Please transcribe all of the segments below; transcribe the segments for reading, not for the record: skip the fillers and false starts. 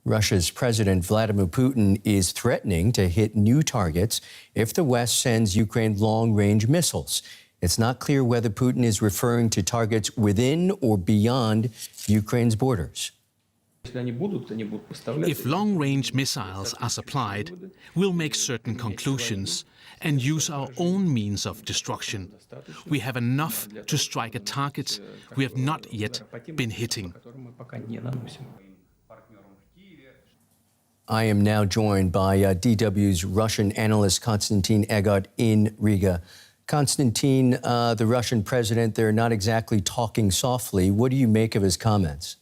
Russia's President Vladimir Putin is threatening to hit new targets if the West sends Ukraine long-range missiles. It's not clear whether Putin is referring to targets within or beyond Ukraine's borders. If long-range missiles are supplied, we'll make certain conclusions and use our own means of destruction. We have enough to strike at targets we have not yet been hitting. I am now joined by DW's Russian analyst Konstantin Egot in Riga. Konstantin, the Russian president, they're not exactly talking softly. What do you make of his comments?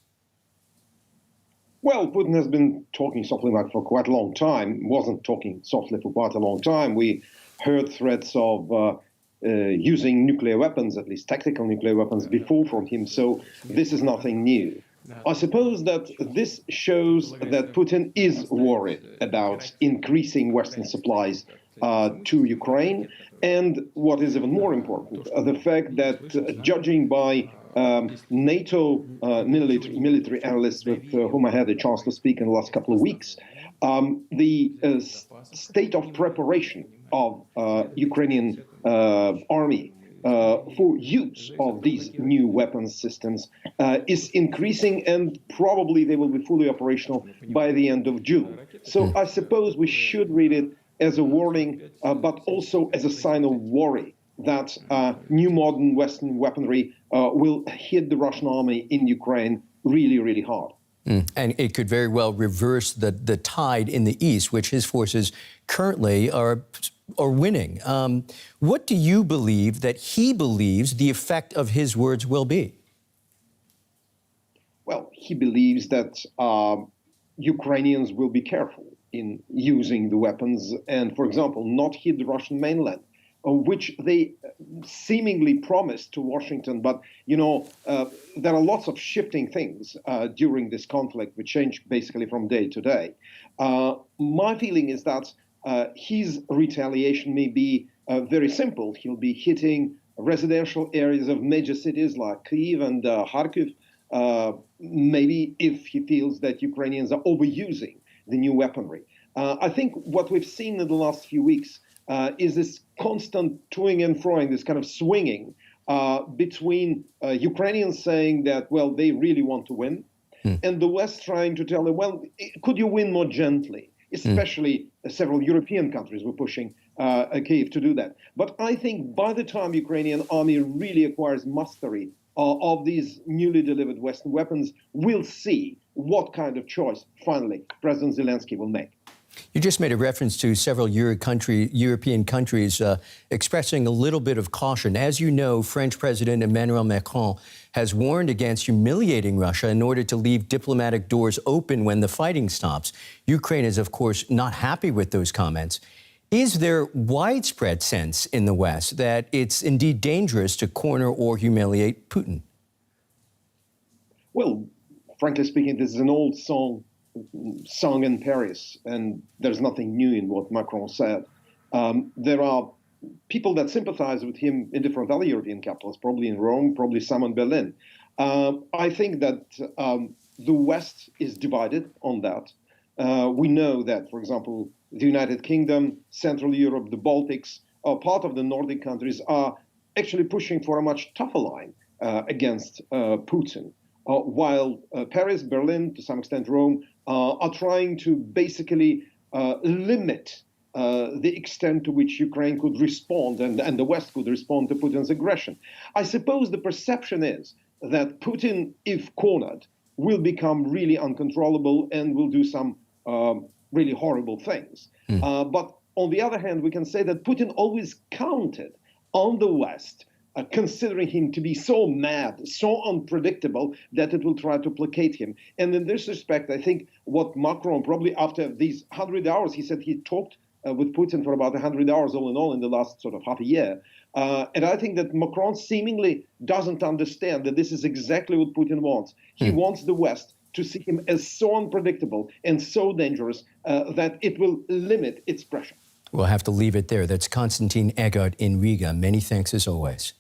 Well, Putin has been talking softly for quite a long time, wasn't talking softly for quite a long time. We heard threats of using nuclear weapons, at least tactical nuclear weapons, before from him, so this is nothing new. I suppose that this shows that Putin is worried about increasing Western supplies to Ukraine, and what is even more important, the fact that judging by NATO military analysts with whom I had a chance to speak in the last couple of weeks, the state of preparation of Ukrainian army for use of these new weapons systems is increasing, and probably they will be fully operational by the end of June. So I suppose we should read it as a warning, but also as a sign of worry that new modern Western weaponry will hit the Russian army in Ukraine really, really hard. And it could very well reverse the tide in the east, which his forces currently are winning. What do you believe that he believes the effect of his words will be? Well, he believes that Ukrainians will be careful in using the weapons and, for example, not hit the Russian mainland, which they seemingly promised to Washington. But, you know, there are lots of shifting things during this conflict, which change basically from day to day. My feeling is that his retaliation may be very simple. He'll be hitting residential areas of major cities like Kyiv and Kharkiv, maybe if he feels that Ukrainians are overusing the new weaponry. I think what we've seen in the last few weeks is this constant toing and froing, this kind of swinging between Ukrainians saying that, well, they really want to win, and the West trying to tell them, well, could you win more gently? Especially several European countries were pushing Kyiv to do that. But I think by the time Ukrainian army really acquires mastery of these newly delivered Western weapons, we'll see what kind of choice, finally, President Zelensky will make. You just made a reference to several European countries expressing a little bit of caution. As you know, French President Emmanuel Macron has warned against humiliating Russia in order to leave diplomatic doors open when the fighting stops. Ukraine is, of course, not happy with those comments. Is there widespread sense in the West that it's indeed dangerous to corner or humiliate Putin? Well, frankly speaking, this is an old song sung in Paris, and there's nothing new in what Macron said. There are people that sympathize with him in different other European capitals, probably in Rome, probably some in Berlin. I think that the West is divided on that. We know that, for example, the United Kingdom, Central Europe, the Baltics, part of the Nordic countries are actually pushing for a much tougher line against Putin, while Paris, Berlin, to some extent Rome, are trying to basically limit the extent to which Ukraine could respond and the West could respond to Putin's aggression. I suppose the perception is that Putin, if cornered, will become really uncontrollable and will do some really horrible things. But on the other hand, we can say that Putin always counted on the West, considering him to be so mad, so unpredictable, that it will try to placate him. And in this respect, I think what Macron, probably after these 100 hours, he said he talked with Putin for about 100 hours all in all in the last sort of half a year. And I think that Macron seemingly doesn't understand that this is exactly what Putin wants. He wants the West to see him as so unpredictable and so dangerous that it will limit its pressure. We'll have to leave it there. That's Konstantin Egot in Riga. Many thanks as always.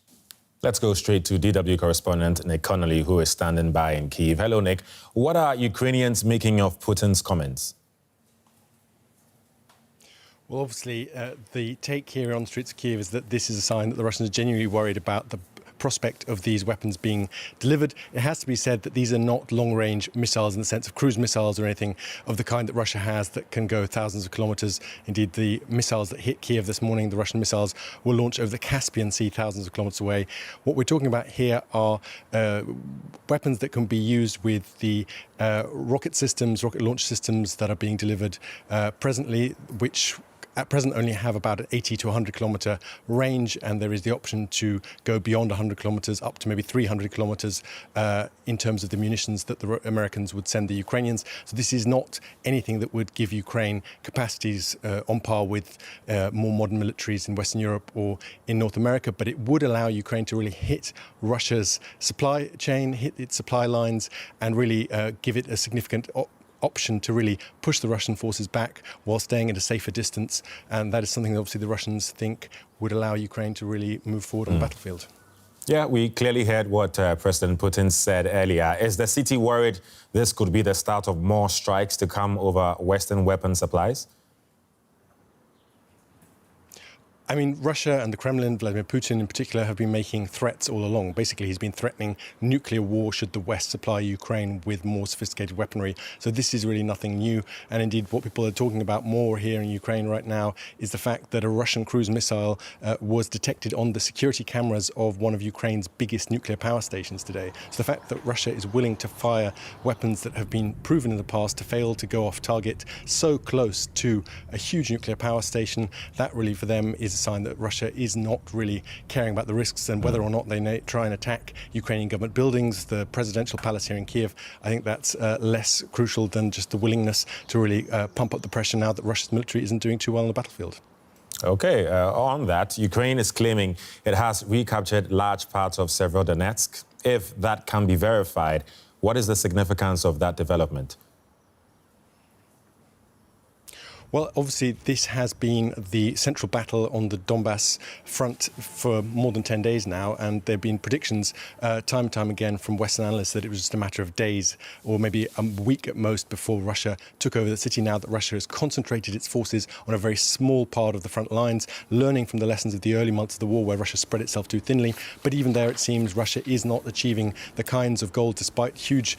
Let's go straight to DW correspondent Nick Connolly, who is standing by in Kyiv. Hello, Nick. What are Ukrainians making of Putin's comments? Well, obviously, the take here on the streets of Kyiv is that this is a sign that the Russians are genuinely worried about the prospect of these weapons being delivered. It has to be said that these are not long-range missiles in the sense of cruise missiles or anything of the kind that Russia has that can go thousands of kilometers. Indeed, the missiles that hit Kyiv this morning, the Russian missiles, were launched over the Caspian Sea thousands of kilometers away. What we're talking about here are weapons that can be used with the rocket launch systems that are being delivered presently, which at present only have about an 80 to 100 kilometer range, and there is the option to go beyond 100 kilometers up to maybe 300 kilometers in terms of the munitions that the Americans would send the Ukrainians. So this is not anything that would give Ukraine capacities on par with more modern militaries in Western Europe or in North America, but it would allow Ukraine to really hit Russia's supply chain, hit its supply lines, and really give it a significant option to really push the Russian forces back while staying at a safer distance. And that is something that obviously the Russians think would allow Ukraine to really move forward on the battlefield. Yeah, we clearly heard what President Putin said earlier. Is the city worried this could be the start of more strikes to come over Western weapon supplies? I mean, Russia and the Kremlin, Vladimir Putin in particular, have been making threats all along. Basically, he's been threatening nuclear war should the West supply Ukraine with more sophisticated weaponry. So this is really nothing new. And indeed, what people are talking about more here in Ukraine right now is the fact that a Russian cruise missile was detected on the security cameras of one of Ukraine's biggest nuclear power stations today. So the fact that Russia is willing to fire weapons that have been proven in the past to fail to go off target so close to a huge nuclear power station, that really for them is a sign that Russia is not really caring about the risks and whether or not they try and attack Ukrainian government buildings, the presidential palace here in Kyiv. I think that's less crucial than just the willingness to really pump up the pressure now that Russia's military isn't doing too well on the battlefield. Okay, on that, Ukraine is claiming it has recaptured large parts of Severodonetsk. If that can be verified, what is the significance of that development? Well, obviously, this has been the central battle on the Donbass front for more than 10 days now, and there have been predictions time and time again from Western analysts that it was just a matter of days or maybe a week at most before Russia took over the city, now that Russia has concentrated its forces on a very small part of the front lines, learning from the lessons of the early months of the war where Russia spread itself too thinly. But even there, it seems Russia is not achieving the kinds of goals despite huge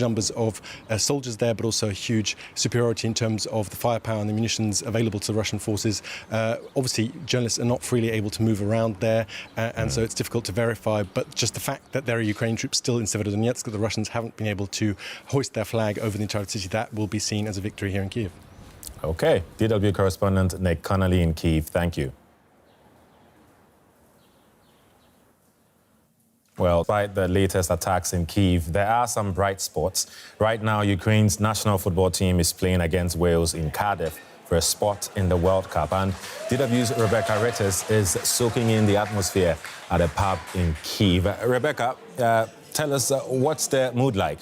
numbers of soldiers there, but also a huge superiority in terms of the firepower and the munitions available to the Russian forces. Obviously, journalists are not freely able to move around there, and so it's difficult to verify. But just the fact that there are Ukrainian troops still in Severodonetsk, that the Russians haven't been able to hoist their flag over the entire city, that will be seen as a victory here in Kyiv. Okay, DW correspondent Nick Connolly in Kyiv, thank you. Well, despite the latest attacks in Kyiv, there are some bright spots. Right now, Ukraine's national football team is playing against Wales in Cardiff for a spot in the World Cup. And DW's Rebecca Ritters is soaking in the atmosphere at a pub in Kyiv. Rebecca, tell us, what's the mood like?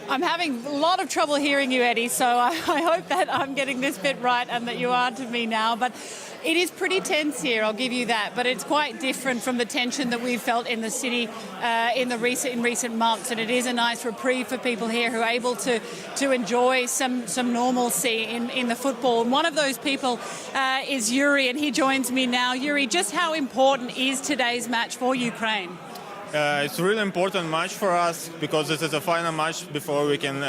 I'm having a lot of trouble hearing you, Eddie, so I hope that I'm getting this bit right and that you are to me now. But it is pretty tense here, I'll give you that, but it's quite different from the tension that we've felt in the city in recent months, and it is a nice reprieve for people here who are able to enjoy some normalcy in the football. And one of those people is Yuri, and he joins me now. Yuri, just how important is today's match for Ukraine? It's a really important match for us because this is the final match before we can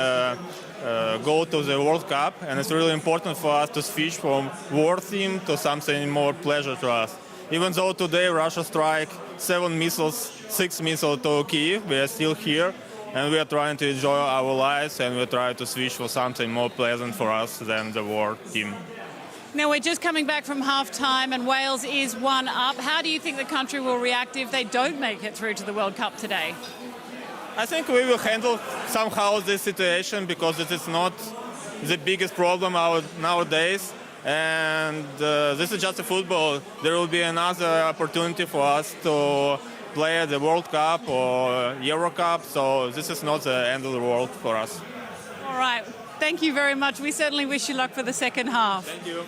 go to the World Cup, and it's really important for us to switch from war theme to something more pleasure to us. Even though today Russia strike 6 missiles to Kyiv, we are still here, and we are trying to enjoy our lives, and we try to switch for something more pleasant for us than the war theme. Now, we're just coming back from half-time and Wales is 1-up. How do you think the country will react if they don't make it through to the World Cup today? I think we will handle somehow this situation because it is not the biggest problem nowadays. And this is just a football. There will be another opportunity for us to play at the World Cup or Euro Cup. So this is not the end of the world for us. All right. Thank you very much. We certainly wish you luck for the second half. Thank you.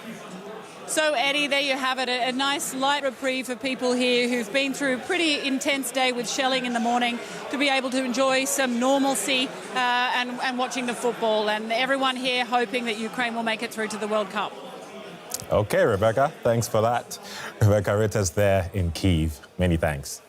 So, Eddie, there you have it, a nice light reprieve for people here who've been through a pretty intense day with shelling in the morning to be able to enjoy some normalcy and watching the football. And everyone here hoping that Ukraine will make it through to the World Cup. Okay, Rebecca, thanks for that. Rebecca Ritters there in Kyiv. Many thanks.